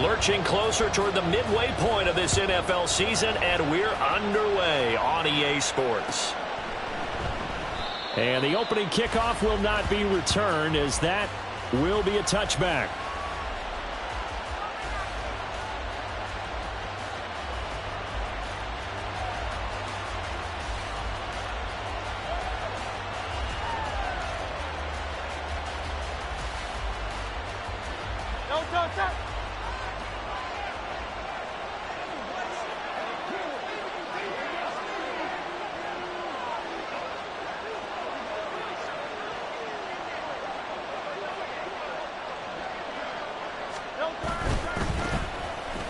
Lurching closer toward the midway point of this NFL season, and we're underway on EA Sports. And the opening kickoff will not be returned, as that will be a touchback.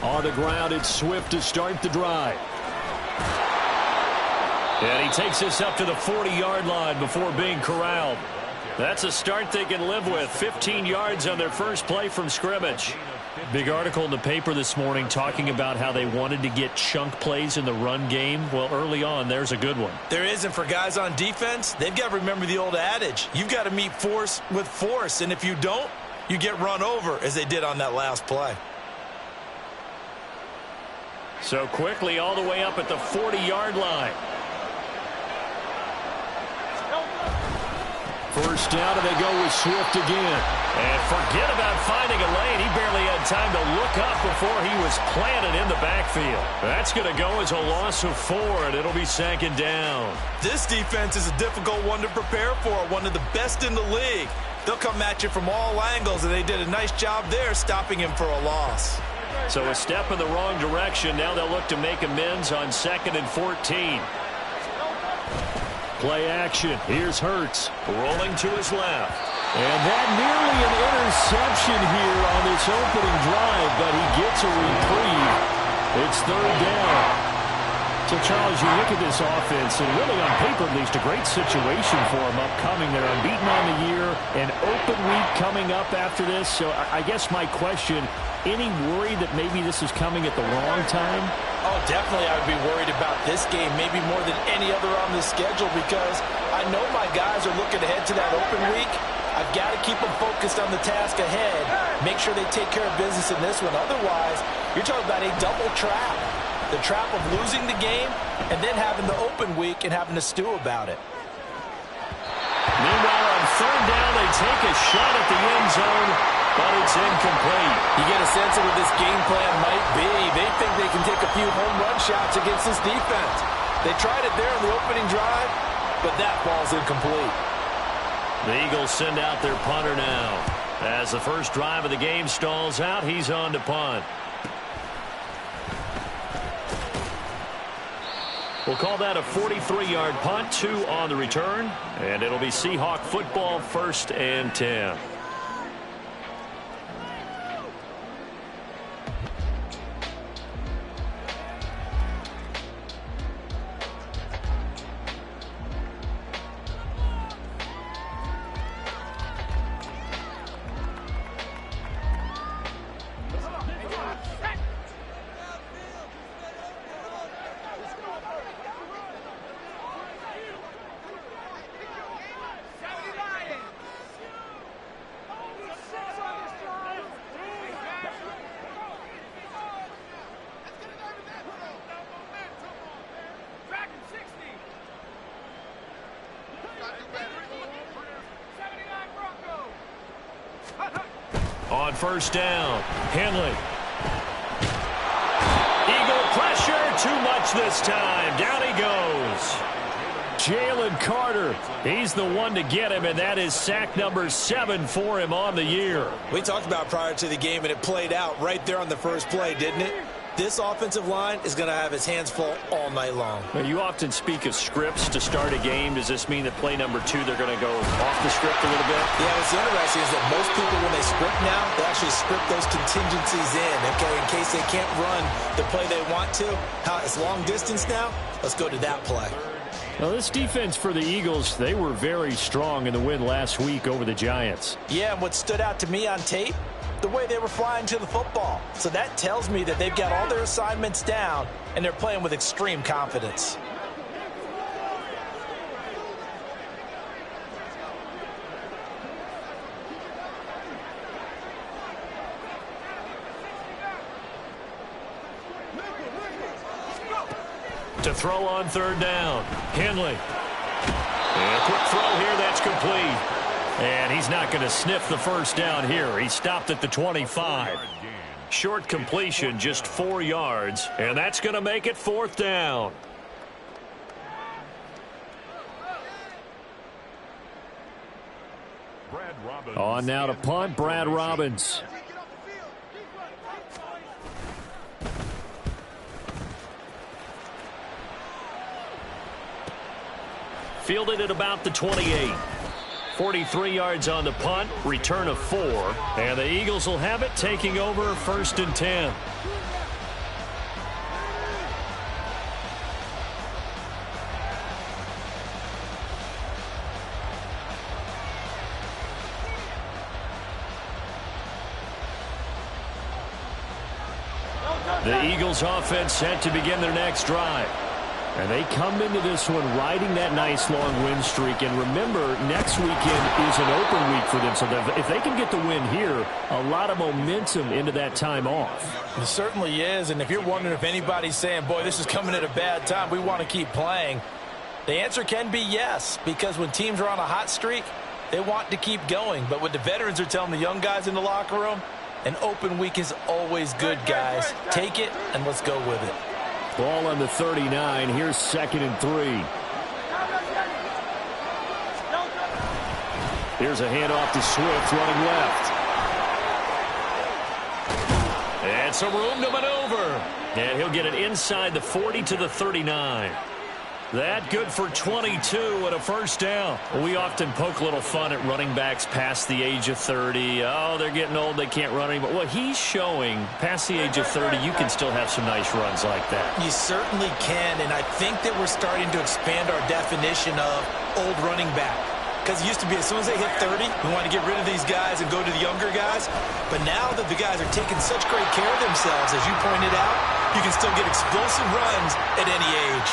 On the ground, it's Swift to start the drive. And he takes us up to the 40-yard line before being corralled. That's a start they can live with. 15 yards on their first play from scrimmage. Big article in the paper this morning talking about how they wanted to get chunk plays in the run game. Well, early on, there's a good one. There isn't for guys on defense. They've got to remember the old adage. You've got to meet force with force, and if you don't, you get run over, as they did on that last play. So quickly all the way up at the 40-yard line. First down, and they go with Swift again. And forget about finding a lane. He barely had time to look up before he was planted in the backfield. That's going to go as a loss of 4, and it'll be second down. This defense is a difficult one to prepare for, one of the best in the league. They'll come at you from all angles, and they did a nice job there stopping him for a loss. So a step in the wrong direction. Now they'll look to make amends on 2nd and 14. Play action. Here's Hurts rolling to his left. And that nearly an interception here on this opening drive, but he gets a reprieve. It's 3rd down. So, Charles, you look at this offense, and really on paper at least, a great situation for them upcoming. They're unbeaten on the year, an open week coming up after this. So I guess my question, any worry that maybe this is coming at the wrong time? Oh, definitely I would be worried about this game, maybe more than any other on the schedule, because I know my guys are looking ahead to that open week. I've got to keep them focused on the task ahead, make sure they take care of business in this one. Otherwise, you're talking about a double trap. The trap of losing the game and then having the open week and having to stew about it. Meanwhile, on 3rd down, they take a shot at the end zone, but it's incomplete. You get a sense of what this game plan might be. They think they can take a few home run shots against this defense. They tried it there in the opening drive, but that ball's incomplete. The Eagles send out their punter now. As the first drive of the game stalls out, he's on to punt. We'll call that a 43-yard punt, 2 on the return, and it'll be Seahawk football, 1st and 10. On 1st down, Henley. Eagle pressure, too much this time. Down he goes. Jalen Carter, he's the one to get him, and that is sack number 7 for him on the year. We talked about prior to the game, and it played out right there on the first play, didn't it? This offensive line is going to have his hands full all night long. Now, you often speak of scripts to start a game. Does this mean that play number 2, they're going to go off the script a little bit? Yeah, what's interesting is that most people, when they script now, they actually script those contingencies in, okay, in case they can't run the play they want to. How it's long distance now, let's go to that play. Now, this defense for the Eagles, they were very strong in the win last week over the Giants. Yeah, and what stood out to me on tape, the way they were flying to the football. So that tells me that they've got all their assignments down, and they're playing with extreme confidence. To throw on third down. Henley. And a quick throw here. That's complete. And he's not going to sniff the first down here. He stopped at the 25. Short completion, just 4 yards. And that's going to make it fourth down. On now to punt, Brad Robbins. Fielded at about the 28. 43 yards on the punt, return of 4. And the Eagles will have it, taking over first and 10. The Eagles offense set to begin their next drive. And they come into this one riding that nice long win streak. And remember, next weekend is an open week for them. So if they can get the win here, a lot of momentum into that time off. It certainly is. And if you're wondering if anybody's saying, boy, this is coming at a bad time, we want to keep playing, the answer can be yes. Because when teams are on a hot streak, they want to keep going. But what the veterans are telling the young guys in the locker room, an open week is always good, guys. Take it and let's go with it. Ball on the 39. Here's 2nd and 3. Here's a handoff to Swift running left. And some room to maneuver. And he'll get it inside the 40 to the 39. That good for 22 and a first down. We often poke a little fun at running backs past the age of 30. Oh, they're getting old, they can't run anymore. Well, he's showing past the age of 30, you can still have some nice runs like that. You certainly can, and I think that we're starting to expand our definition of old running back. Because it used to be as soon as they hit 30, we want to get rid of these guys and go to the younger guys. But now that the guys are taking such great care of themselves, as you pointed out, you can still get explosive runs at any age.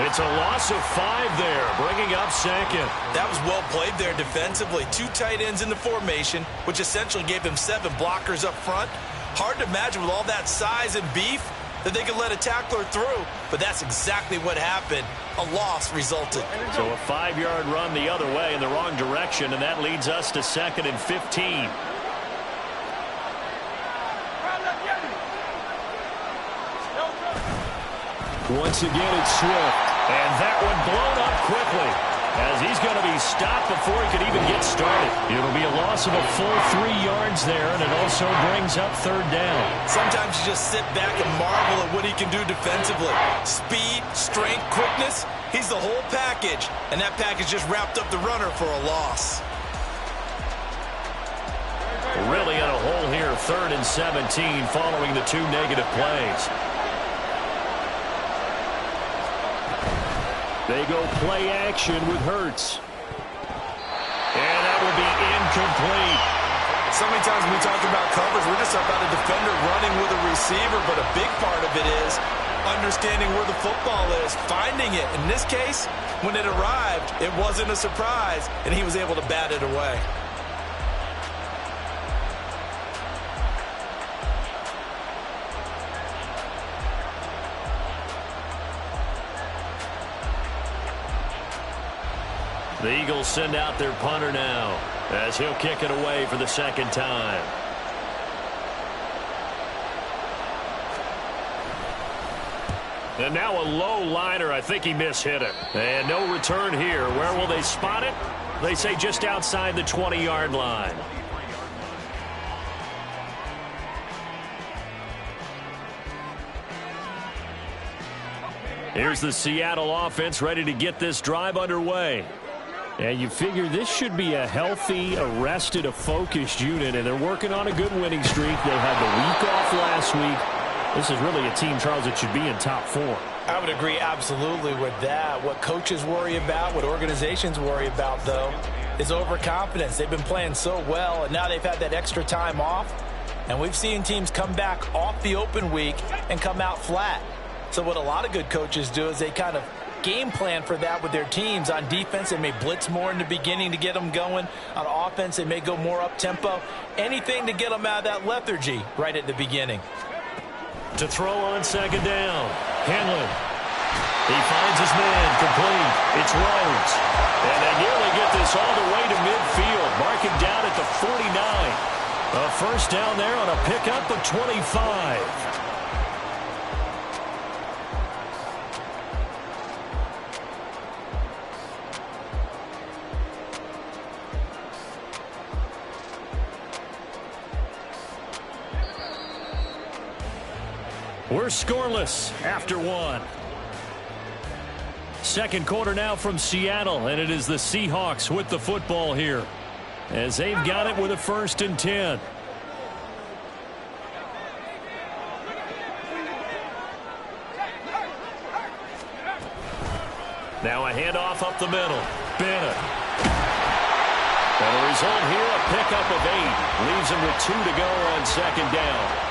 It's a loss of 5 there, bringing up 2nd. That was well played there defensively. 2 tight ends in the formation, which essentially gave them 7 blockers up front. Hard to imagine with all that size and beef that they could let a tackler through, but that's exactly what happened. A loss resulted. So a 5-yard run the other way in the wrong direction, and that leads us to 2nd and 15. Once again, it's Swift. And that one blown up quickly as he's going to be stopped before he could even get started. It'll be a loss of a full 3 yards there, and it also brings up 3rd down. Sometimes you just sit back and marvel at what he can do defensively. Speed, strength, quickness. He's the whole package, and that package just wrapped up the runner for a loss. Really in a hole here, 3rd and 17 following the 2 negative plays. They go play action with Hurts. And that will be incomplete. So many times when we talk about coverage, we're just about a defender running with a receiver, but a big part of it is understanding where the football is, finding it. In this case, when it arrived, it wasn't a surprise, and he was able to bat it away. The Eagles send out their punter now as he'll kick it away for the 2nd time. And now a low liner. I think he mishit it. And no return here. Where will they spot it? They say just outside the 20-yard line. Here's the Seattle offense ready to get this drive underway. And you figure this should be a healthy, a rested, a focused unit, and they're working on a good winning streak. They had the week off last week. This is really a team, Charles, that should be in top 4. I would agree absolutely with that. What coaches worry about, what organizations worry about, though, is overconfidence. They've been playing so well, and now they've had that extra time off. And we've seen teams come back off the open week and come out flat. So what a lot of good coaches do is they kind of game plan for that with their teams. On defense, they may blitz more in the beginning to get them going. On offense, they may go more up-tempo. Anything to get them out of that lethargy right at the beginning. To throw on 2nd down. Henley. He finds his man complete. It's Rhodes. And they nearly get this all the way to midfield. Mark him down at the 49. A first down there on a pickup of 25. We're scoreless after one. Second quarter now from Seattle, and it is the Seahawks with the football here as they've got it with a 1st and 10. Now a handoff up the middle. Bennett. And the result here, a pickup of 8. Leaves him with 2 to go on 2nd down.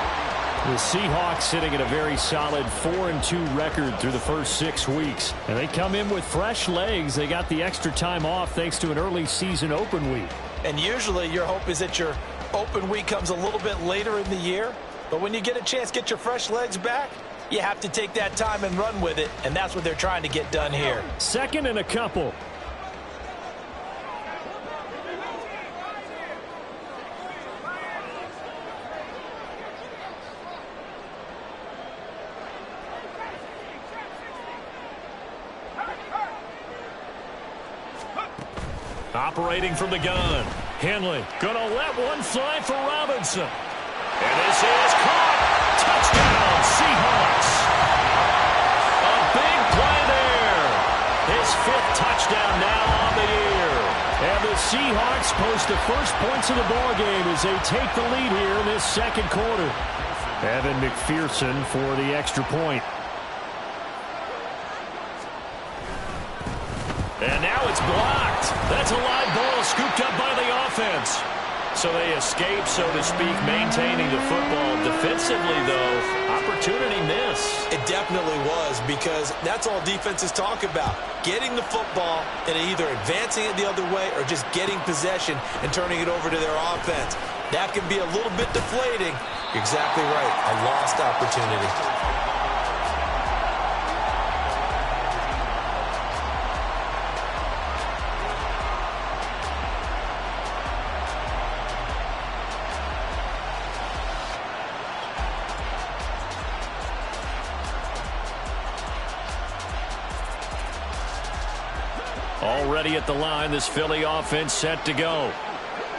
The Seahawks sitting at a very solid 4-2 record through the first 6 weeks. And they come in with fresh legs. They got the extra time off thanks to an early season open week. And usually your hope is that your open week comes a little bit later in the year. But when you get a chance to get your fresh legs back, you have to take that time and run with it. And that's what they're trying to get done here. 2nd and a couple. Operating from the gun. Henley gonna let one fly for Robinson. And this is caught. Touchdown, Seahawks. A big play there. His 5th touchdown now on the year. And the Seahawks post the first points of the ball game as they take the lead here in this 2nd quarter. Evan McPherson for the extra point. And now it's blocked. That's a live ball scooped up by the offense. So they escape, so to speak, maintaining the football. Defensively, though, opportunity miss. It definitely was, because that's all defenses talk about. Getting the football and either advancing it the other way or just getting possession and turning it over to their offense. That can be a little bit deflating. You're exactly right. A lost opportunity. Already at the line, this Philly offense set to go.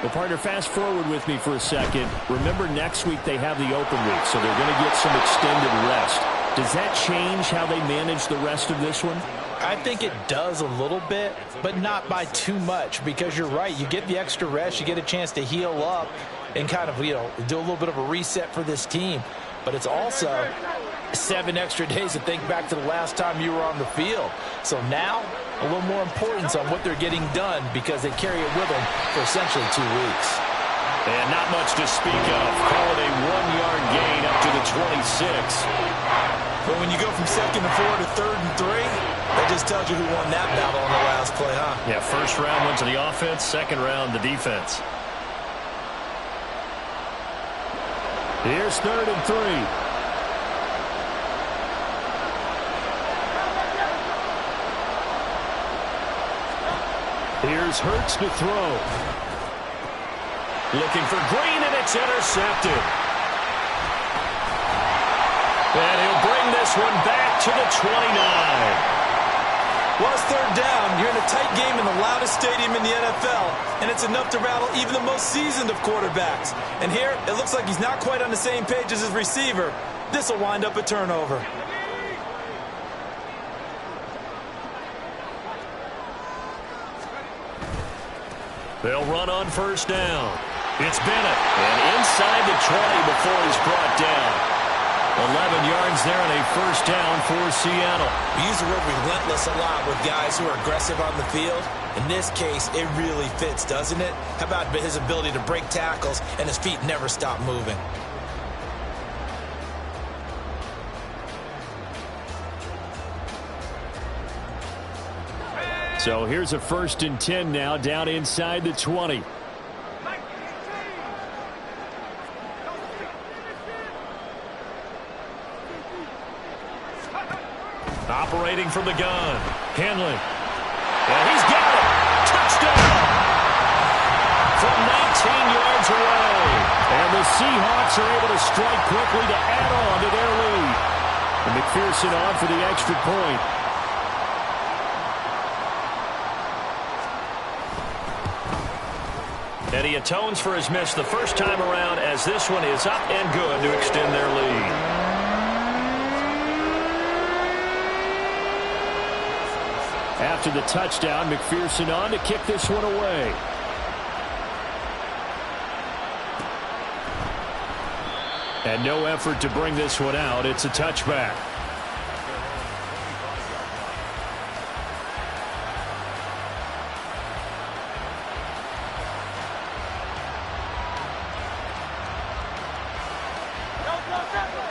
Well, partner, fast forward with me for a second. Remember, next week they have the open week, so they're going to get some extended rest. Does that change how they manage the rest of this one? I think it does a little bit, but not by too much, because you're right. You get the extra rest. You get a chance to heal up and kind of, do a little bit of a reset for this team. But it's also 7 extra days to think back to the last time you were on the field. So now, a little more importance on what they're getting done, because they carry it with them for essentially 2 weeks. And not much to speak of. Call it a 1-yard gain up to the 26. But when you go from 2nd and 4 to 3rd and 3, that just tells you who won that battle on the last play, huh? Yeah, first round went to the offense, second round the defense. Here's 3rd and 3. Here's Hurts to throw. Looking for Green, and it's intercepted. And he'll bring this one back to the 29. Well, it's 3rd down. You're in a tight game in the loudest stadium in the NFL, and it's enough to rattle even the most seasoned of quarterbacks. And here, it looks like he's not quite on the same page as his receiver. This will wind up a turnover. They'll run on 1st down. It's Bennett, and inside the 20 before he's brought down. 11 yards there and a 1st down for Seattle. We use the word relentless a lot with guys who are aggressive on the field. In this case, it really fits, doesn't it? How about his ability to break tackles and his feet never stop moving? So here's a 1st and 10 now, down inside the 20. Operating from the gun, Henley. And he's got it. Touchdown. From 19 yards away. And the Seahawks are able to strike quickly to add on to their lead. And McPherson on for the extra point. And he atones for his miss the first time around as this one is up and good to extend their lead. After the touchdown, McPherson on to kick this one away. And no effort to bring this one out. It's a touchback.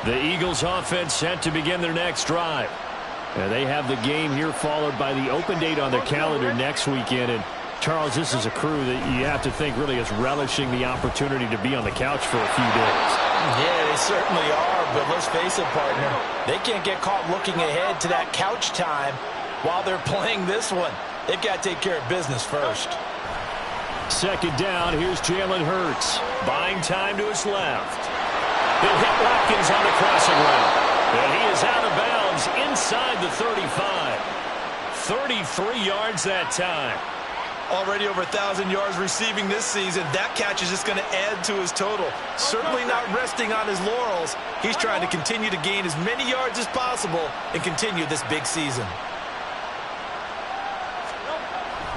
The Eagles offense set to begin their next drive. They have the game here followed by the open date on their calendar next weekend. And Charles, this is a crew that you have to think really is relishing the opportunity to be on the couch for a few days. Yeah, they certainly are, but let's face it, partner. They can't get caught looking ahead to that couch time while they're playing this one. They've got to take care of business first. Second down, here's Jalen Hurts. Buying time to his left. He'll hit Watkins on the crossing route. And he is out of bounds inside the 35. 33 yards that time. Already over 1,000 yards receiving this season. That catch is just going to add to his total. Certainly not resting on his laurels. He's trying to continue to gain as many yards as possible and continue this big season.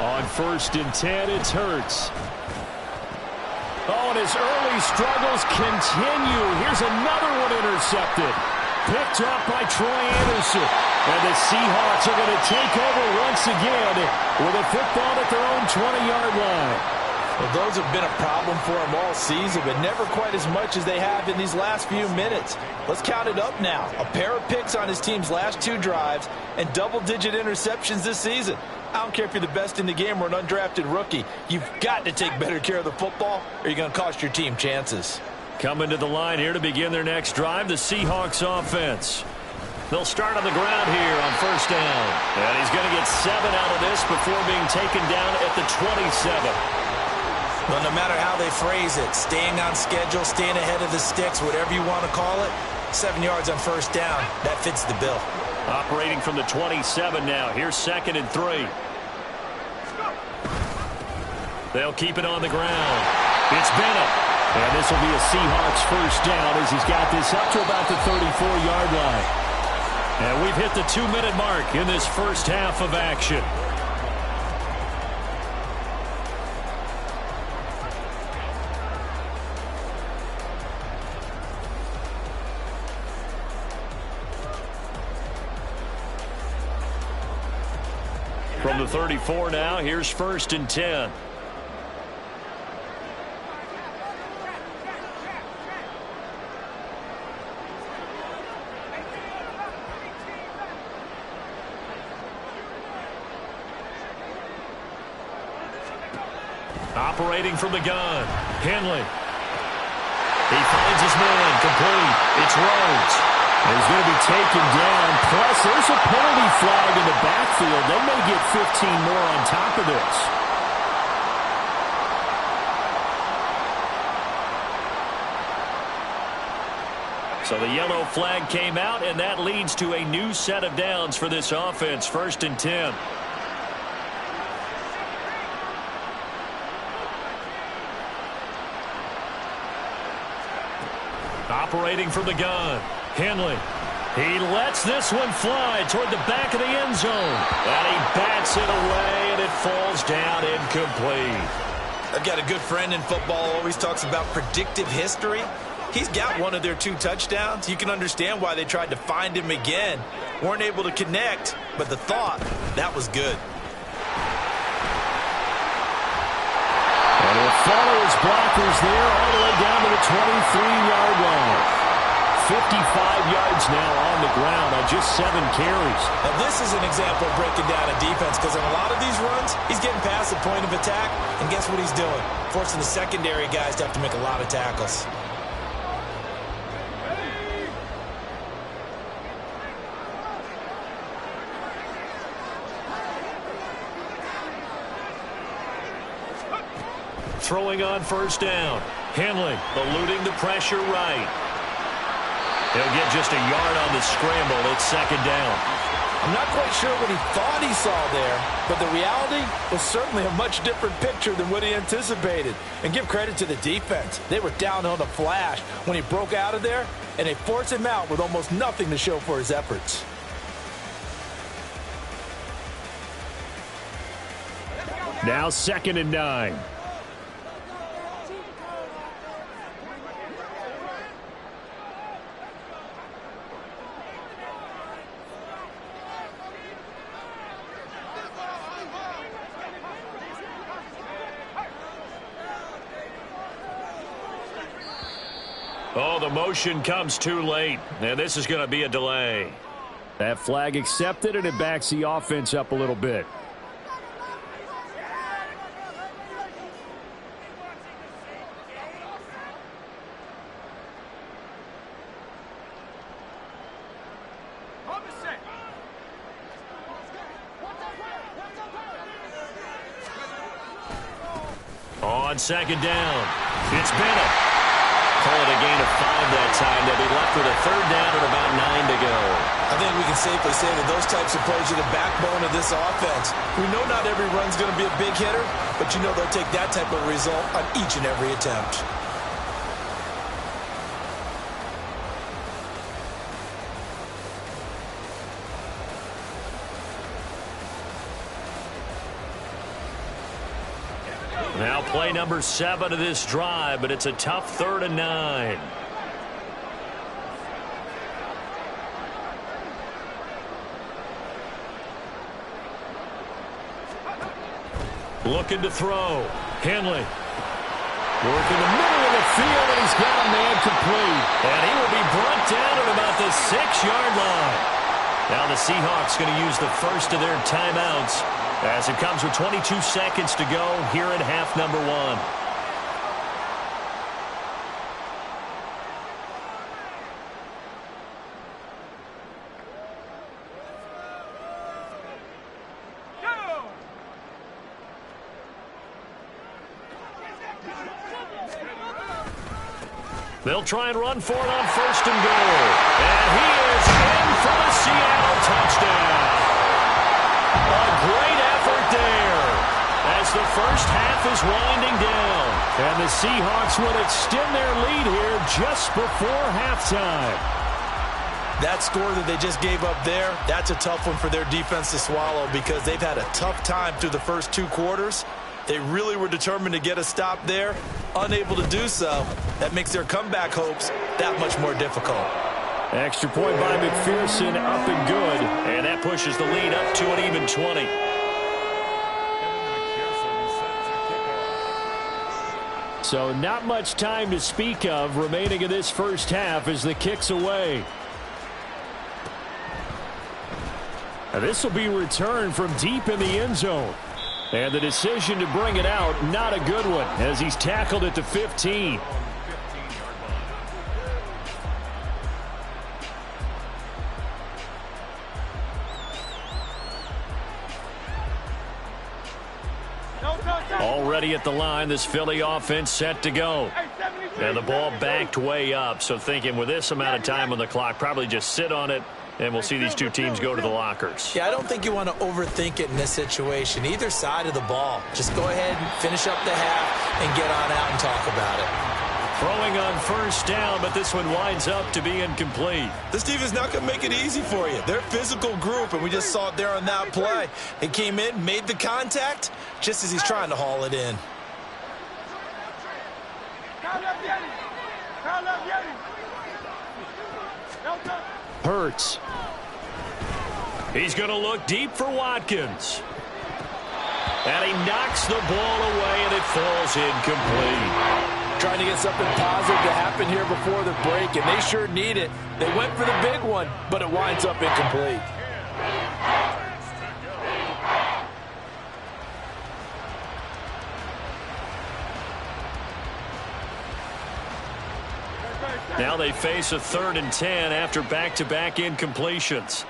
On 1st and 10, it's Hurts. Oh, and his early struggles continue. Here's another one intercepted. Picked up by Troy Anderson. And the Seahawks are going to take over once again with a football at their own 20-yard line. Well, those have been a problem for them all season, but never quite as much as they have in these last few minutes. Let's count it up now. A pair of picks on his team's last 2 drives and double-digit interceptions this season. I don't care if you're the best in the game or an undrafted rookie. You've got to take better care of the football or you're going to cost your team chances. Coming to the line here to begin their next drive, the Seahawks offense. They'll start on the ground here on 1st down. And he's going to get 7 out of this before being taken down at the 27. Well, no matter how they phrase it, staying on schedule, staying ahead of the sticks, whatever you want to call it, 7 yards on 1st down, that fits the bill. Operating from the 27 now. Here's 2nd and 3. They'll keep it on the ground. It's Bennett. And this will be a Seahawks 1st down as he's got this up to about the 34-yard line. And we've hit the 2-minute mark in this first half of action. From the 34 now, here's 1st and 10. Operating from the gun, Henley. He finds his man, complete. It's Rhodes. He's going to be taken down. Plus, there's a penalty flag in the backfield. They may get 15 more on top of this. So the yellow flag came out, and that leads to a new set of downs for this offense. 1st and 10. Operating from the gun, Henley. He lets this one fly toward the back of the end zone. And he bats it away, and it falls down incomplete. I've got a good friend in football, always talks about predictive history. He's got one of their 2 touchdowns. You can understand why they tried to find him again. Weren't able to connect, but the thought, that was good. And he'll follow his blockers there all the way down to the 23-yard line. 55 yards now on the ground on just 7 carries. Now this is an example of breaking down a defense because in a lot of these runs, he's getting past the point of attack, and guess what he's doing? Forcing the secondary guys to have to make a lot of tackles. throwing on first down. Henley eluding the pressure right. He'll get just a yard on the scramble. It's second down. I'm not quite sure what he thought he saw there, but the reality was certainly a much different picture than what he anticipated. And give credit to the defense. They were down on a flash when he broke out of there, and they forced him out with almost nothing to show for his efforts. Now 2nd and 9. Oh, the motion comes too late, and this is going to be a delay. That flag accepted, and it backs the offense up a little bit. On 2nd down, it's Bennett. Call it a gain of 5 that time. They'll be left with a 3rd down and about 9 to go. I think we can safely say that those types of plays are the backbone of this offense. We know not every run's going to be a big hitter, but you know they'll take that type of result on each and every attempt. Now play number 7 of this drive, but it's a tough 3rd and 9. Looking to throw. Henley. Working the middle of the field, and he's got a man complete. And he will be brought down at about the 6-yard line. Now the Seahawks going to use the first of their timeouts, as it comes with 22 seconds to go here in half number 1. They'll try and run for it on 1st and goal. And he is in for the Seattle touchdown. A great effort there as the first half is winding down. And the Seahawks will extend their lead here just before halftime. That score that they just gave up there, that's a tough one for their defense to swallow because they've had a tough time through the first 2 quarters. They really were determined to get a stop there. Unable to do so, that makes their comeback hopes that much more difficult. Extra point by McPherson, up and good. And that pushes the lead up to an even 20. So not much time to speak of remaining in this first half as the kick's away. And this will be returned from deep in the end zone. And the decision to bring it out, not a good one, as he's tackled at the 15. Already at the line, this Philly offense set to go. And the ball backed way up, so thinking with this amount of time on the clock, probably just sit on it, and we'll see these 2 teams go to the lockers. Yeah, I don't think you want to overthink it in this situation. Either side of the ball. Just go ahead and finish up the half and get on out and talk about it. Throwing on 1st down, but this one winds up to be incomplete. This team is not going to make it easy for you. They're a physical group, and we just saw it there on that play. He came in, made the contact, just as he's trying to haul it in. Hurts. He's going to look deep for Watkins. And he knocks the ball away, and it falls incomplete. Trying to get something positive to happen here before the break, and they sure need it. They went for the big one, but it winds up incomplete. Now they face a 3rd and 10 after back-to-back incompletions.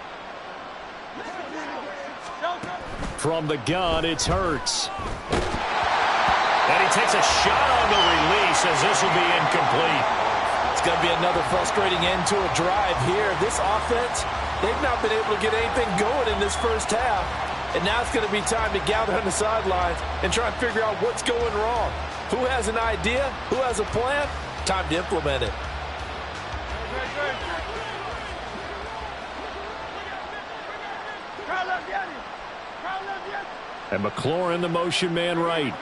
From the gun, it's Hurts. And he takes a shot on the release as this will be incomplete. It's going to be another frustrating end to a drive here. This offense, they've not been able to get anything going in this first half. And now it's going to be time to gather on the sidelines and try and figure out what's going wrong. Who has an idea? Who has a plan? Time to implement it. And McLaurin, the motion man right.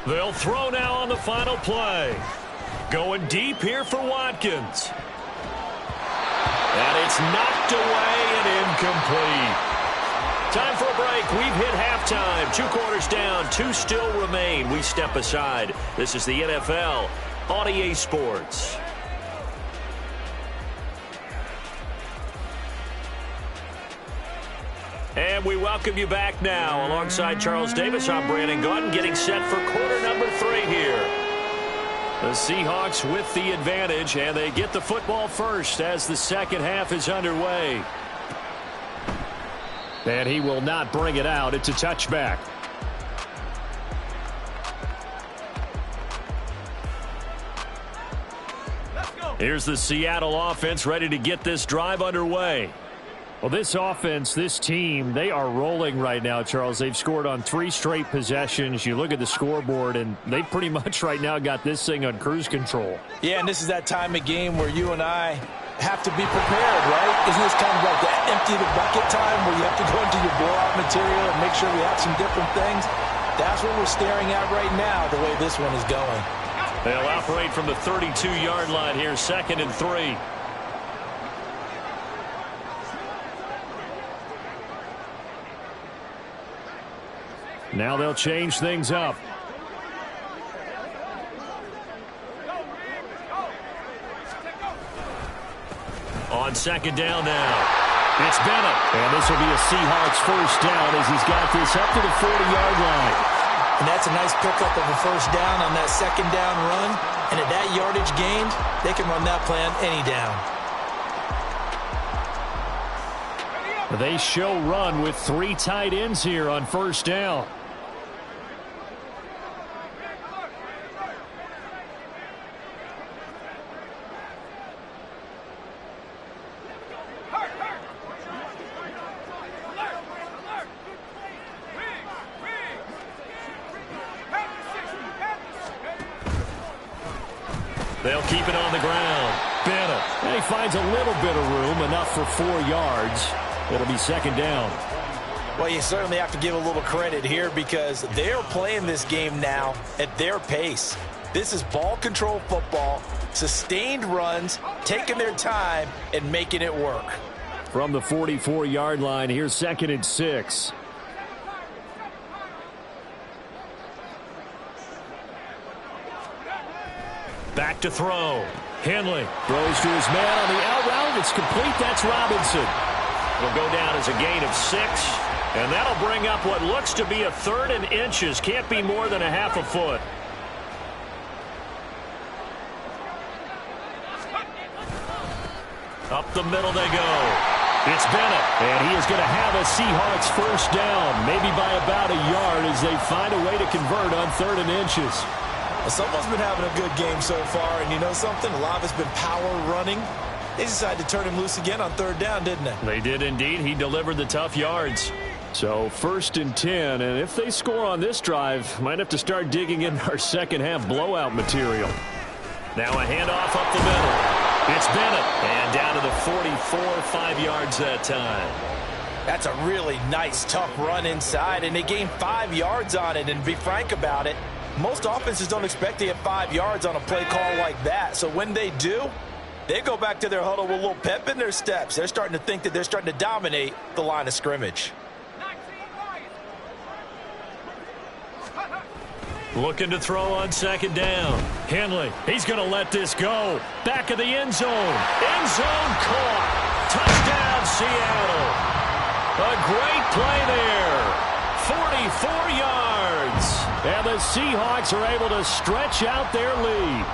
They'll throw now on the final play. Going deep here for Watkins. And it's knocked away and incomplete. Time for a break. We've hit halftime. 2 quarters down. 2 still remain. We step aside. This is the NFL on EA Sports. And we welcome you back now. Alongside Charles Davis, I'm Brandon Gaudin, getting set for quarter number 3 here. The Seahawks with the advantage, and they get the football first as the second half is underway. And he will not bring it out. It's a touchback. Here's the Seattle offense ready to get this drive underway. Well, this offense, this team, they are rolling right now, Charles. They've scored on 3 straight possessions. You look at the scoreboard, and they pretty much right now got this thing on cruise control. Yeah, and this is that time of game where you and I have to be prepared, right? Isn't this kind of like that empty the bucket time where you have to go into your blowout material and make sure we have some different things? That's what we're staring at right now, the way this one is going. They'll operate from the 32-yard line here, 2nd and 3. Now they'll change things up. On 2nd down now. It's Bennett. And this will be a Seahawks first down as he's got this up to the 40-yard line. And that's a nice pickup of a first down on that 2nd down run. And at that yardage gained, they can run that plan any down. They show run with 3 tight ends here on first down. They'll keep it on the ground. Bennett. And he finds a little bit of room, enough for 4 yards. It'll be 2nd down. Well, you certainly have to give a little credit here because they're playing this game now at their pace. This is ball control football, sustained runs, taking their time, and making it work. From the 44-yard line, here's 2nd and 6. Back to throw. Henley throws to his man on the out route. It's complete. That's Robinson. It'll go down as a gain of 6. And that'll bring up what looks to be a 3rd and inches. Can't be more than a half a foot. Up the middle they go. It's Bennett. And he is going to have a Seahawks first down. Maybe by about a yard as they find a way to convert on 3rd and inches. Someone's been having a good game so far, and you know something? A lot of it's been power running. They decided to turn him loose again on 3rd down, didn't they? They did indeed. He delivered the tough yards. So 1st and 10, and if they score on this drive, might have to start digging in our second half blowout material. Now a handoff up the middle. It's Bennett, and down to the 44, 5 yards that time. That's a really nice, tough run inside, and they gained 5 yards on it, and to be frank about it, most offenses don't expect to get 5 yards on a play call like that. So when they do, they go back to their huddle with a little pep in their steps. They're starting to think that they're starting to dominate the line of scrimmage. Looking to throw on 2nd down. Henley, he's going to let this go. Back of the end zone. End zone caught. Touchdown, Seattle. A great play there. 44 yards. And the Seahawks are able to stretch out their lead.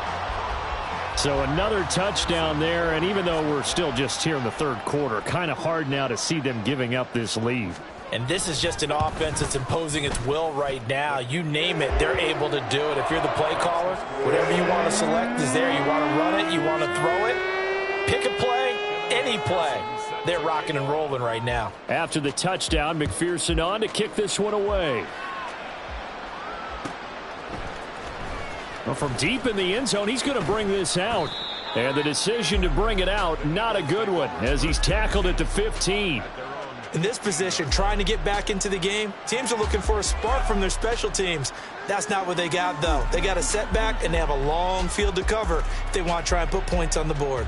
So another touchdown there, and even though we're still just here in the third quarter, kind of hard now to see them giving up this lead. And this is just an offense that's imposing its will right now. You name it, they're able to do it. If you're the play caller, whatever you want to select is there. You want to run it, you want to throw it, pick a play, any play. They're rocking and rolling right now. After the touchdown, McPherson on to kick this one away. Well, from deep in the end zone, he's going to bring this out. And the decision to bring it out, not a good one, as he's tackled at the 15. In this position, trying to get back into the game, teams are looking for a spark from their special teams. That's not what they got, though. They got a setback, and they have a long field to cover if they want to try and put points on the board.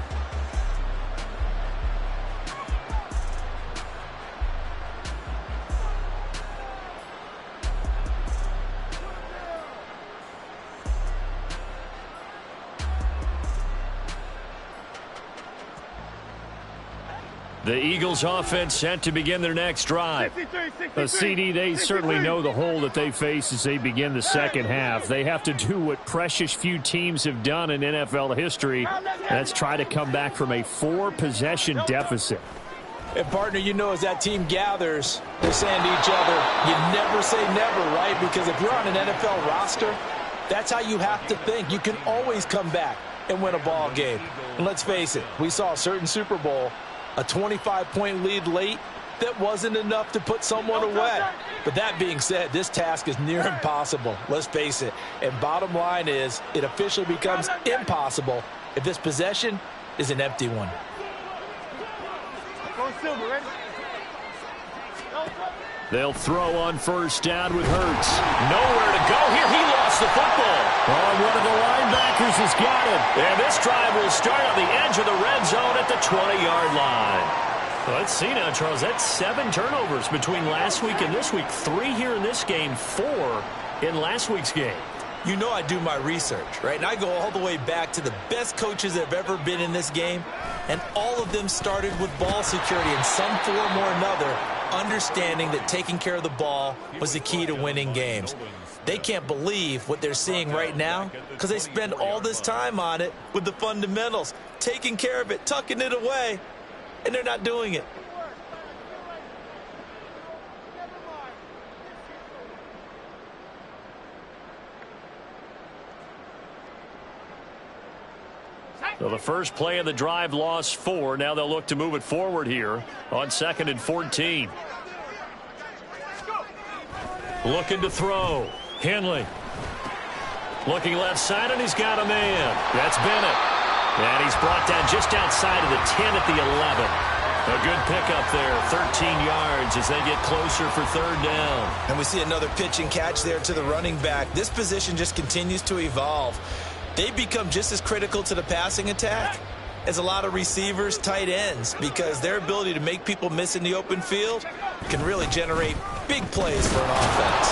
The Eagles offense set to begin their next drive. The CD, they certainly know the hole that they face as they begin the second half. They have to do what precious few teams have done in NFL history. That's try to come back from a 4-possession deficit. And, partner, you know as that team gathers, they're saying to each other, you never say never, right? Because if you're on an NFL roster, that's how you have to think. You can always come back and win a ball game. And let's face it, we saw a certain Super Bowl, a 25-point lead late, that wasn't enough to put someone away. But that being said, this task is near impossible. Let's face it. And bottom line is, it officially becomes impossible if this possession is an empty one. They'll throw on first down with Hurts. Nowhere to go here. He lost the football. Oh, one of the linebackers has got it. And this drive will start on the edge of the red zone at the 20-yard line. Well, let's see now, Charles. That's 7 turnovers between last week and this week. 3 here in this game, 4 in last week's game. You know I do my research, right? And I go all the way back to the best coaches that have ever been in this game. And all of them started with ball security in some form or another, understanding that taking care of the ball was the key to winning games. They can't believe what they're seeing right now because they spend all this time on it with the fundamentals, taking care of it, tucking it away, and they're not doing it. So the first play of the drive lost 4. Now they'll look to move it forward here on 2nd and 14. Looking to throw. Henley. Looking left side, and he's got a man. That's Bennett. And he's brought down just outside of the 10 at the 11. A good pickup there, 13 yards as they get closer for 3rd down. And we see another pitch and catch there to the running back. This position just continues to evolve. They become just as critical to the passing attack as a lot of receivers, tight ends, because their ability to make people miss in the open field can really generate big plays for an offense.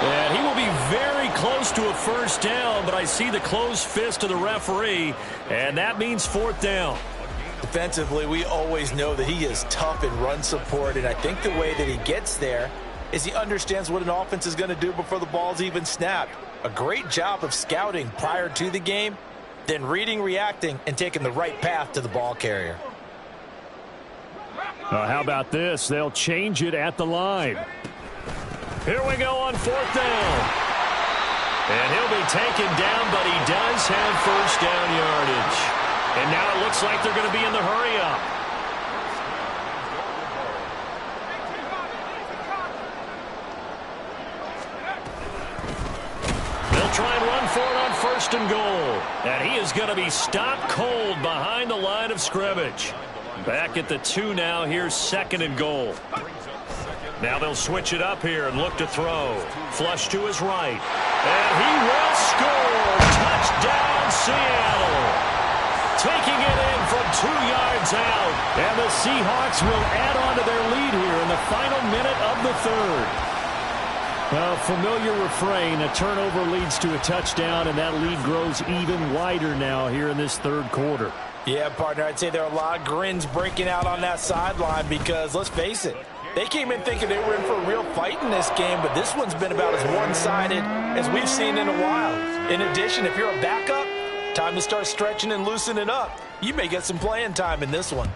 And he will be very close to a first down, but I see the closed fist of the referee, and that means 4th down. Defensively, we always know that he is tough in run support, and I think the way that he gets there is he understands what an offense is going to do before the ball's even snapped. A great job of scouting prior to the game, then reading, reacting, and taking the right path to the ball carrier. How about this? They'll change it at the line. Here we go on 4th down. And he'll be taken down, but he does have first down yardage. And now it looks like they're going to be in the hurry-up. Try and run for it on 1st and goal. And he is going to be stopped cold behind the line of scrimmage. Back at the 2 now. Here's 2nd and goal. Now they'll switch it up here and look to throw. Flush to his right. And he will score. Touchdown, Seattle. Taking it in from 2 yards out. And the Seahawks will add on to their lead here in the final minute of the 3rd. Well, familiar refrain, a turnover leads to a touchdown, and that lead grows even wider now here in this 3rd quarter. Yeah, partner, I'd say there are a lot of grins breaking out on that sideline because, let's face it, they came in thinking they were in for a real fight in this game, but this one's been about as one-sided as we've seen in a while. In addition, if you're a backup, Time to start stretching and loosening up. You may get some playing time in this one.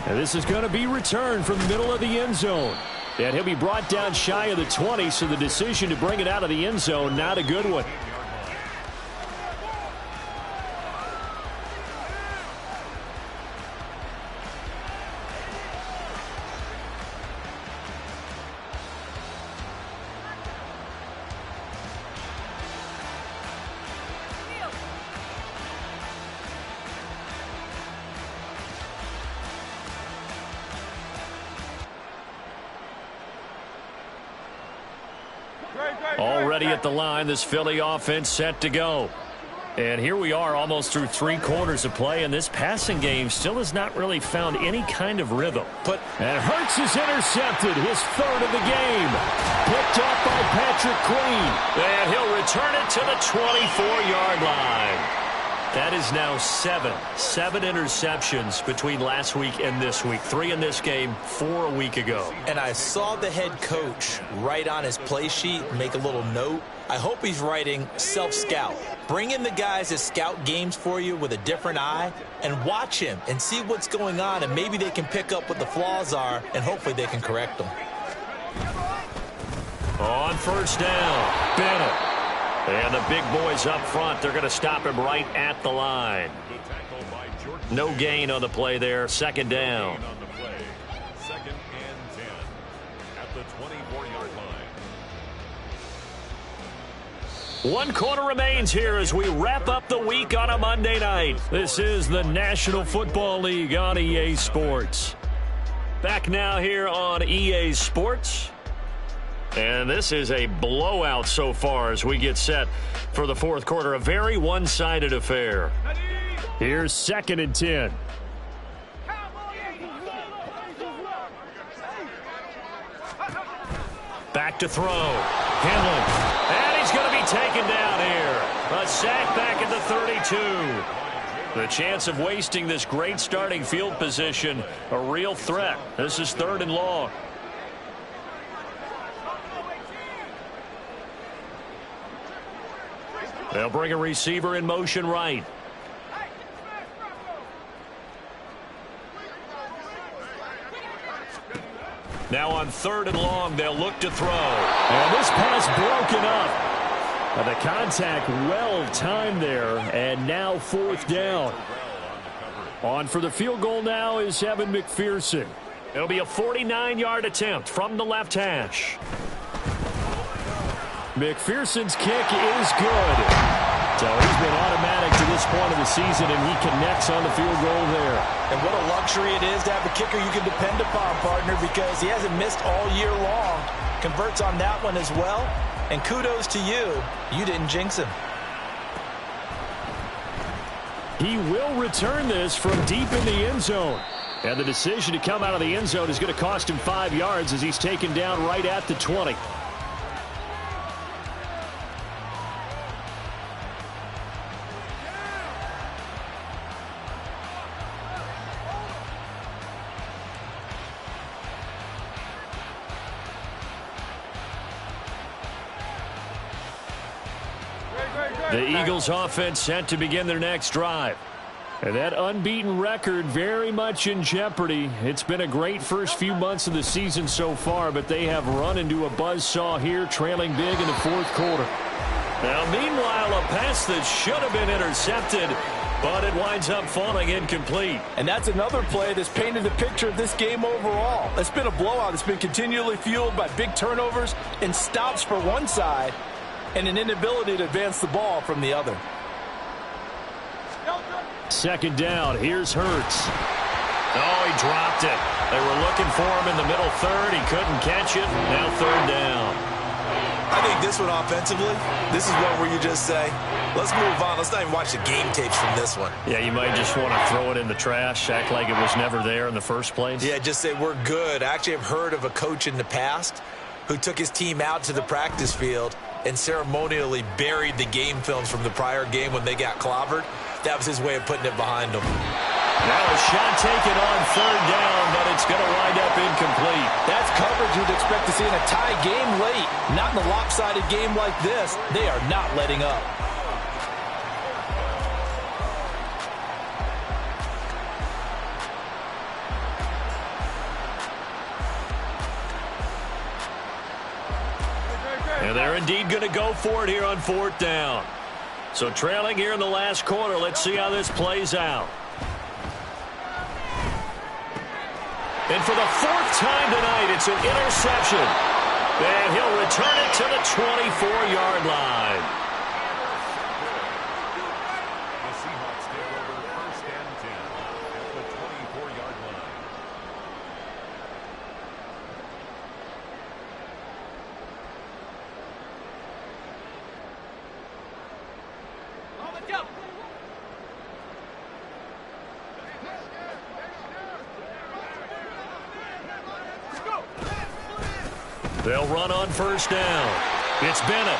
And this is going to be returned from the middle of the end zone. And he'll be brought down shy of the 20, so the decision to bring it out of the end zone, not a good one. Already at the line, this Philly offense set to go. And here we are almost through 3 quarters of play, and this passing game still has not really found any kind of rhythm. And Hurts is intercepted, his 3rd of the game. Picked up by Patrick Queen. And he'll return it to the 24-yard line. That is now 7 interceptions between last week and this week. 3 in this game, 4 a week ago. And I saw the head coach write on his play sheet, make a little note. I hope he's writing self-scout. Bring in the guys that scout games for you with a different eye and watch him and see what's going on, and maybe they can pick up what the flaws are, and hopefully they can correct them. On 1st down, Bennett. And the big boys up front, they're going to stop him right at the line. No gain on the play there. 2nd down. 2nd and 10 at the 24-yard line. 1 quarter remains here as we wrap up the week on a Monday night. This is the National Football League on EA Sports. Back now here on EA Sports. And this is a blowout so far as we get set for the 4th quarter. A very one-sided affair. Here's 2nd and 10. Back to throw. Henley. And he's going to be taken down here. A sack back at the 32. The chance of wasting this great starting field position, a real threat. This is 3rd and long. They'll bring a receiver in motion right. Now on 3rd and long, they'll look to throw. And this pass broken up. The contact well timed there, and now 4th down. On for the field goal now is Evan McPherson. It'll be a 49-yard attempt from the left hash. McPherson's kick is good. So he's been automatic to this point of the season, and he connects on the field goal there. And what a luxury it is to have a kicker you can depend upon, partner, because he hasn't missed all year long. Converts on that one as well. And kudos to you. You didn't jinx him. He will return this from deep in the end zone. And the decision to come out of the end zone is going to cost him 5 yards as he's taken down right at the 20. The Eagles offense set to begin their next drive. And that unbeaten record very much in jeopardy. It's been a great first few months of the season so far, but they have run into a buzzsaw here, trailing big in the 4th quarter. Now, meanwhile, a pass that should have been intercepted, but it winds up falling incomplete. And that's another play that's painted the picture of this game overall. It's been a blowout. It's been continually fueled by big turnovers and stops for one side and an inability to advance the ball from the other. 2nd down. Here's Hurts. Oh, he dropped it. They were looking for him in the middle 3rd. He couldn't catch it. Now 3rd down. I think this one offensively, this is one where you just say, let's move on. Let's not even watch the game tapes from this one. Yeah, you might just want to throw it in the trash, act like it was never there in the first place. Yeah, just say we're good. I actually have heard of a coach in the past who took his team out to the practice field and ceremonially buried the game films from the prior game when they got clobbered. That was his way of putting it behind them. Now a shot taken on third down, but it's going to wind up incomplete. That's coverage you'd expect to see in a tie game late. Not in a lopsided game like this. They are not letting up. And they're indeed going to go for it here on fourth down. So trailing here in the last quarter. Let's see how this plays out. And for the fourth time tonight, it's an interception. And he'll return it to the 24-yard line. The Seahawks take over first and 10 at the 24-yard line. They'll run on first down. It's Bennett.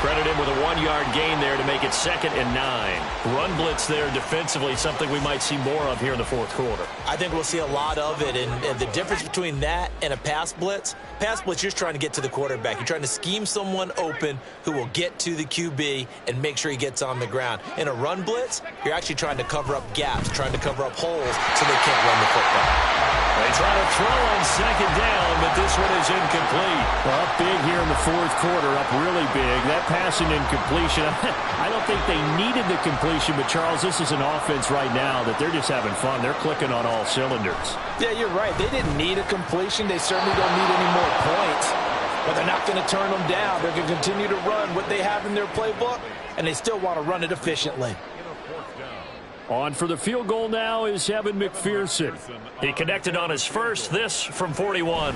Credit him with a 1-yard gain there to make it 2nd and 9. Run blitz there defensively, something we might see more of here in the fourth quarter. I think we'll see a lot of it, and the difference between that and a pass blitz, you're just trying to get to the quarterback. You're trying to scheme someone open who will get to the QB and make sure he gets on the ground. In a run blitz, you're actually trying to cover up gaps, trying to cover up holes so they can't run the football. They try to throw on 2nd down, but this one is incomplete. Well, up big here in the fourth quarter, up really big. That passing incompletion, I don't think they needed the completion, but Charles, this is an offense right now that they're just having fun. They're clicking on all cylinders. Yeah, you're right. They didn't need a completion. They certainly don't need any more points. But they're not going to turn them down. They're going to continue to run what they have in their playbook, and they still want to run it efficiently. On for the field goal now is Evan McPherson. He connected on his first, this from 41.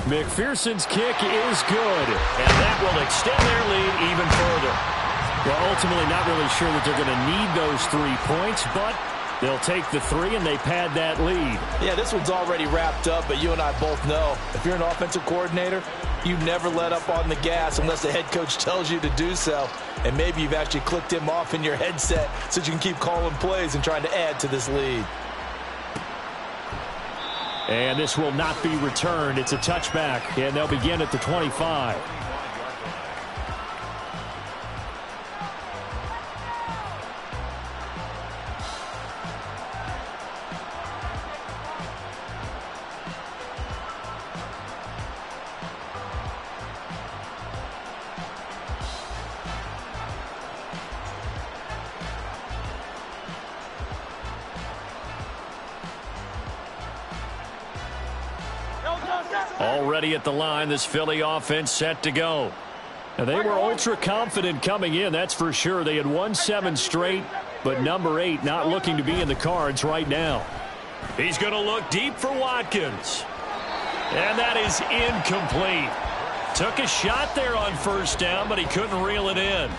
McPherson's kick is good. And that will extend their lead even further. Well, ultimately not really sure that they're going to need those 3 points, but they'll take the 3 and they pad that lead. Yeah, this one's already wrapped up, but you and I both know if you're an offensive coordinator, you never let up on the gas unless the head coach tells you to do so. And maybe you've actually clicked him off in your headset so you can keep calling plays and trying to add to this lead. And this will not be returned. It's a touchback, and they'll begin at the 25. Already at the line, this Philly offense set to go. Now, they were ultra confident coming in, that's for sure. They had won 7 straight, but number 8 not looking to be in the cards right now. He's going to look deep for Watkins. And that is incomplete. Took a shot there on first down, but he couldn't reel it in.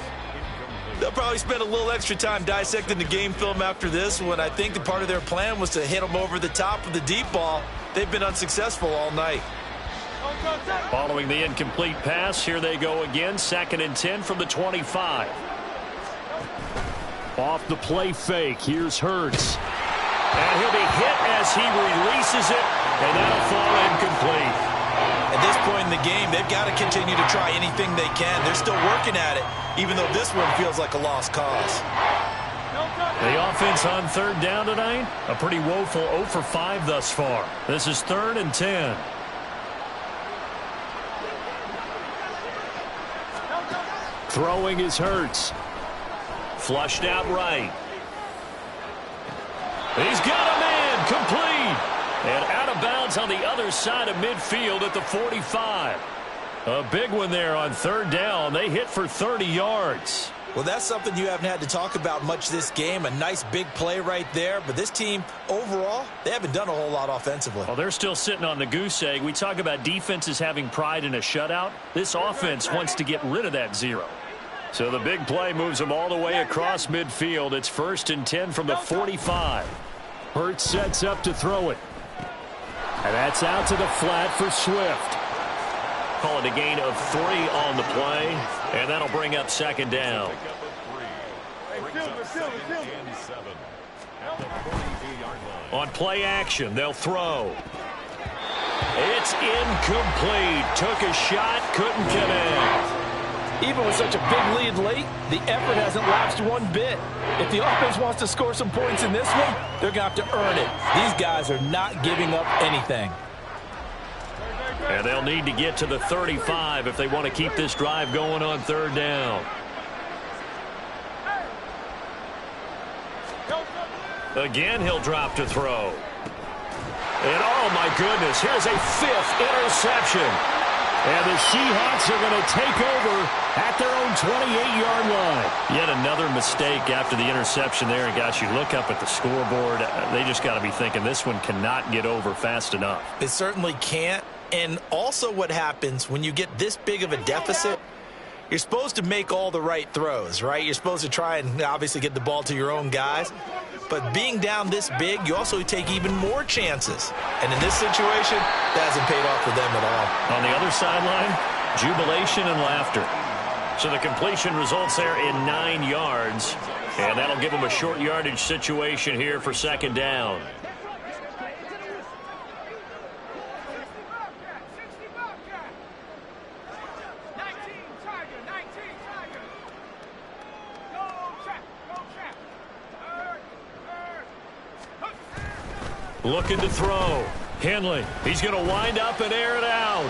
They'll probably spend a little extra time dissecting the game film after this one. I think the part of their plan was to hit them over the top of the deep ball. They've been unsuccessful all night. Following the incomplete pass, here they go again. 2nd and 10 from the 25. Off the play fake, here's Hurts. And he'll be hit as he releases it, and that'll fall incomplete. At this point in the game, they've got to continue to try anything they can. They're still working at it, even though this one feels like a lost cause. The offense on third down tonight, a pretty woeful 0 for 5 thus far. This is 3rd and 10. Throwing is Hurts. Flushed out right. He's got a man, complete. And out of bounds on the other side of midfield at the 45. A big one there on third down. They hit for 30 yards. Well, that's something you haven't had to talk about much this game. A nice big play right there. But this team, overall, they haven't done a whole lot offensively. Well, they're still sitting on the goose egg. We talk about defenses having pride in a shutout. This offense wants to get rid of that 0. So the big play moves them all the way across midfield. It's 1st and 10 from the 45. Hurts sets up to throw it. And that's out to the flat for Swift. Call it a gain of 3 on the play, and that'll bring up 2nd down. at the 42-yard line. On play action, they'll throw. It's incomplete. Took a shot, couldn't connect. Even with such a big lead late, the effort hasn't lapsed one bit. If the offense wants to score some points in this one, they're going to have to earn it. These guys are not giving up anything. And they'll need to get to the 35 if they want to keep this drive going on third down. Again, he'll drop to throw. And oh my goodness, here's a 5th interception. And the Seahawks are going to take over at their own 28-yard line. Yet another mistake after the interception there. And guys, you look up at the scoreboard, they just got to be thinking this one cannot get over fast enough. It certainly can't. And also what happens when you get this big of a deficit, you're supposed to make all the right throws, right? You're supposed to try and obviously get the ball to your own guys. But being down this big, you also take even more chances. And in this situation, that hasn't paid off for them at all. On the other sideline, jubilation and laughter. So the completion results there in 9 yards. And that'll give them a short yardage situation here for second down. Looking to throw. Henley. He's going to wind up and air it out.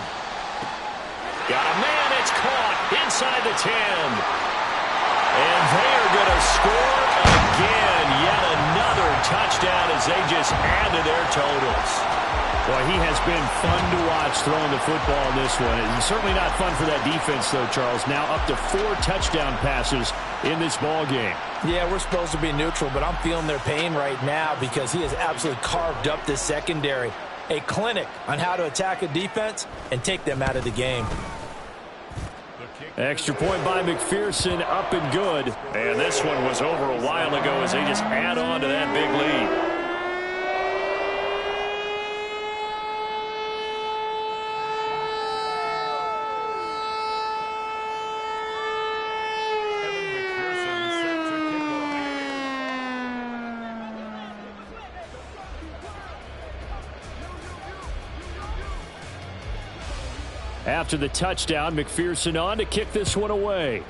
Got a man. It's caught inside the 10. And they're going to score again. Yet another touchdown as they just add to their totals. Boy, he has been fun to watch throwing the football in this one. It's certainly not fun for that defense, though, Charles. Now up to 4 touchdown passes in this ball game. Yeah, we're supposed to be neutral, but I'm feeling their pain right now because he has absolutely carved up this secondary. A clinic on how to attack a defense and take them out of the game. Extra point by McPherson, up and good. And this one was over a while ago as they just add on to that big lead. After the touchdown, McPherson on to kick this one away.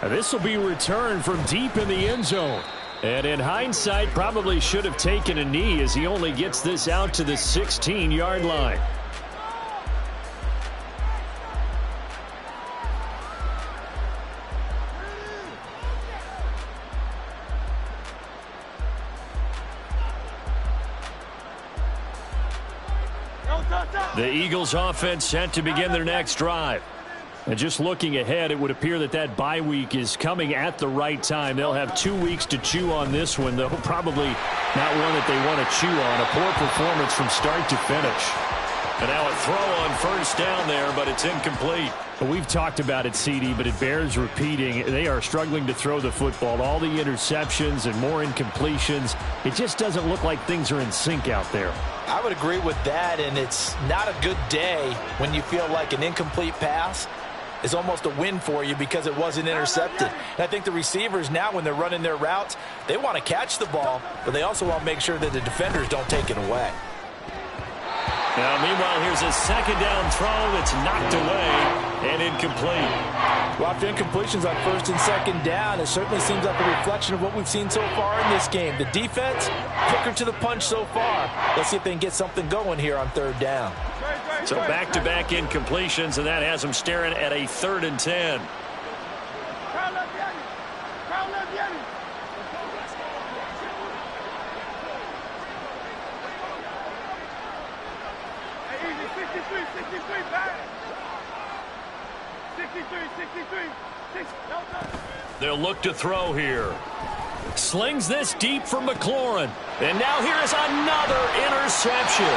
This will be returned from deep in the end zone. And in hindsight, probably should have taken a knee as he only gets this out to the 16-yard line. The Eagles offense set to begin their next drive. And just looking ahead, it would appear that that bye week is coming at the right time. They'll have 2 weeks to chew on this one, though probably not one that they want to chew on. A poor performance from start to finish. And now a throw on first down there, but it's incomplete. We've talked about it, CD, but it bears repeating. They are struggling to throw the football. All the interceptions and more incompletions. It just doesn't look like things are in sync out there. I would agree with that, and it's not a good day when you feel like an incomplete pass is almost a win for you because it wasn't intercepted. And I think the receivers now, when they're running their routes, they want to catch the ball, but they also want to make sure that the defenders don't take it away. Now, meanwhile, here's a second down throw that's knocked away and incomplete. Well, after incompletions on first and second down, it certainly seems like a reflection of what we've seen so far in this game. The defense, quicker to the punch so far. Let's see if they can get something going here on third down. So back-to-back incompletions, and that has them staring at a 3rd and 10. They'll look to throw here. Slings this deep from McLaurin. And now here is another interception.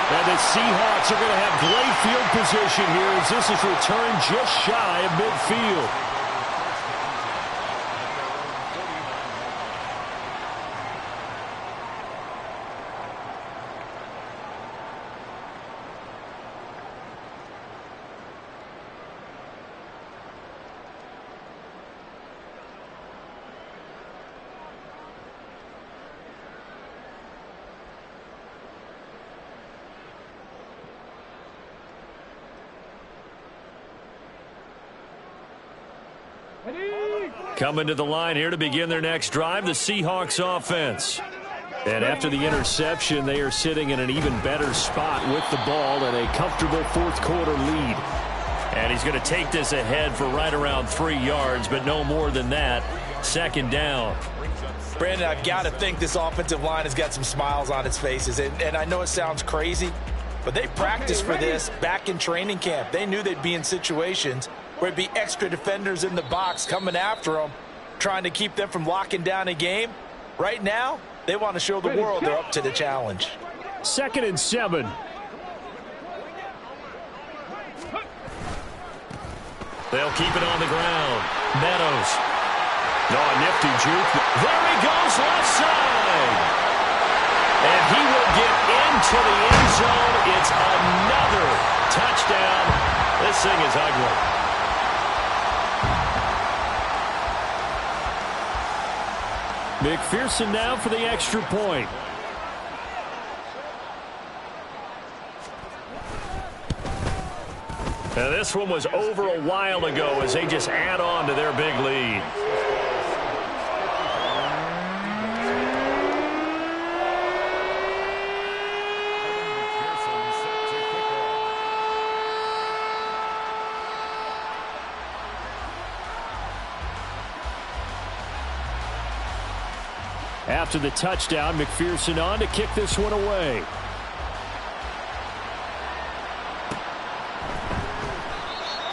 And the Seahawks are going to have great field position here as this is returned just shy of midfield. Coming to the line here to begin their next drive, the Seahawks offense. And after the interception, they are sitting in an even better spot with the ball and a comfortable fourth quarter lead. And he's going to take this ahead for right around 3 yards, but no more than that. Second down. Brandon, I've got to think this offensive line has got some smiles on its faces. And I know it sounds crazy, but they practiced for this back in training camp. They knew they'd be in situations where it'd be extra defenders in the box coming after them, trying to keep them from locking down a game. Right now, they want to show the world they're up to the challenge. 2nd and 7. They'll keep it on the ground. Meadows. No, a nifty juke. There he goes left side. And he will get into the end zone. It's another touchdown. This thing is ugly. McPherson now for the extra point. Now this one was over a while ago as they just add on to their big lead. After the touchdown, McPherson on to kick this one away.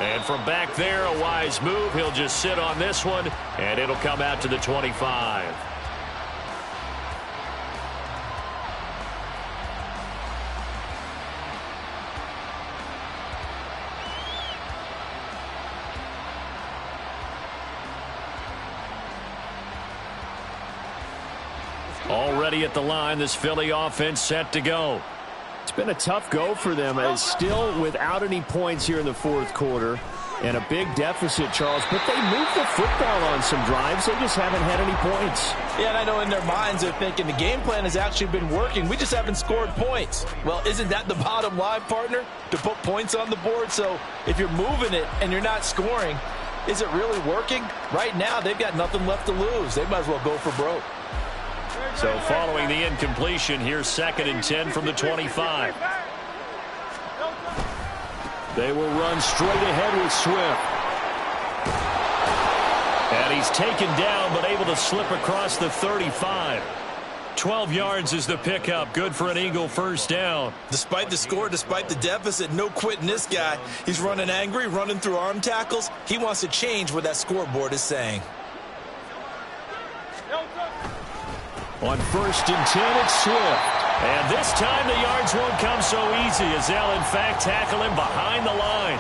And from back there, a wise move. He'll just sit on this one, and it'll come out to the 25. Already at the line, this Philly offense set to go. It's been a tough go for them, as still without any points here in the fourth quarter. And a big deficit, Charles. But they moved the football on some drives. They just haven't had any points. Yeah, and I know in their minds they're thinking the game plan has actually been working. We just haven't scored points. Well, isn't that the bottom line, partner? To put points on the board? So if you're moving it and you're not scoring, is it really working? Right now, they've got nothing left to lose. They might as well go for broke. So following the incompletion, here's 2nd and 10 from the 25. They will run straight ahead with Swift. And he's taken down, but able to slip across the 35. 12 yards is the pickup. Good for an Eagle first down. Despite the score, despite the deficit, no quitting this guy. He's running angry, running through arm tackles. He wants to change what that scoreboard is saying. On 1st and 10, it's Swift. And this time the yards won't come so easy, as they'll in fact tackle him behind the line.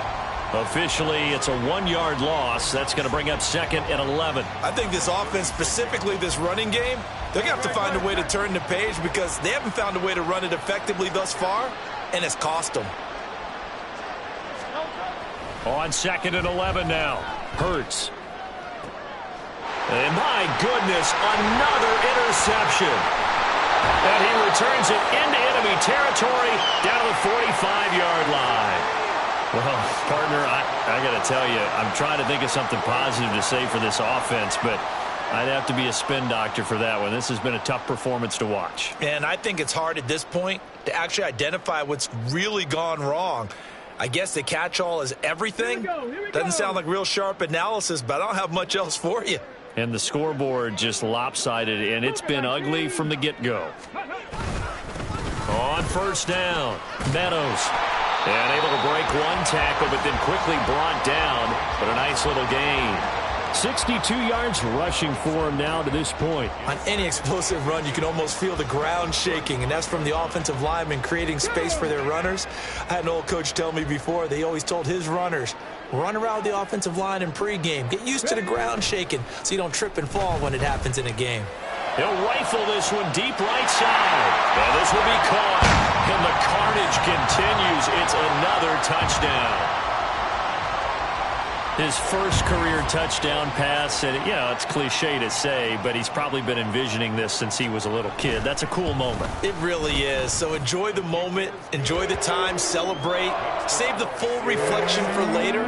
Officially, it's a 1-yard loss. That's going to bring up 2nd and 11. I think this offense, specifically this running game, they're going to have to find a way to turn the page, because they haven't found a way to run it effectively thus far, and it's cost them. On 2nd and 11 now, Hurts. And my goodness, another interception. And he returns it into enemy territory down to the 45-yard line. Well, partner, I got to tell you, I'm trying to think of something positive to say for this offense, but I'd have to be a spin doctor for that one. This has been a tough performance to watch. And I think it's hard at this point to actually identify what's really gone wrong. I guess the catch-all is everything. Doesn't sound like real sharp analysis, but I don't have much else for you. And the scoreboard just lopsided, and it's been ugly from the get-go. On 1st down, Meadows. And able to break one tackle, but then quickly brought down. But a nice little gain. 62 yards rushing for him now to this point. On any explosive run, you can almost feel the ground shaking, and that's from the offensive linemen creating space for their runners. I had an old coach tell me before, they always told his runners, run around the offensive line in pregame. Get used to the ground shaking so you don't trip and fall when it happens in a game. He'll rifle this one deep right side. And this will be caught. And the carnage continues. It's another touchdown. His first career touchdown pass, and it's cliche to say, but he's probably been envisioning this since he was a little kid. That's a cool moment. It really is. So enjoy the moment, enjoy the time, celebrate, save the full reflection for later,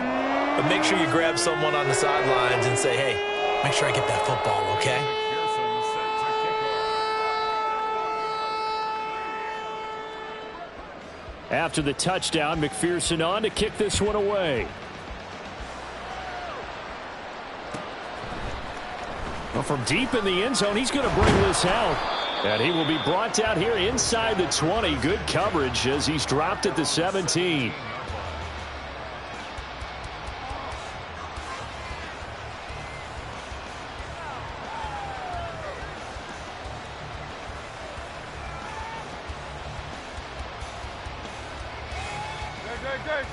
but make sure you grab someone on the sidelines and say, hey, Make sure I get that football, okay? McPherson set to kick off. After the touchdown, McPherson on to kick this one away. Well, from deep in the end zone, he's going to bring this out. And he will be brought down here inside the 20. Good coverage as he's dropped at the 17.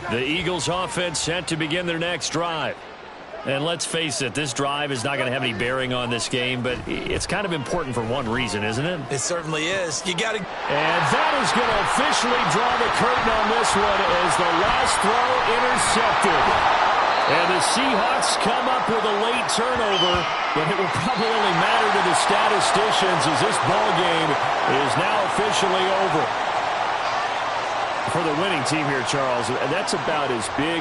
The Eagles offense set to begin their next drive. And let's face it, this drive is not going to have any bearing on this game, but it's kind of important for one reason, isn't it? It certainly is. You got to... And that is going to officially draw the curtain on this one as the last throw intercepted. And the Seahawks come up with a late turnover, but it will probably only matter to the statisticians as this ball game is now officially over. For the winning team here, Charles, that's about as big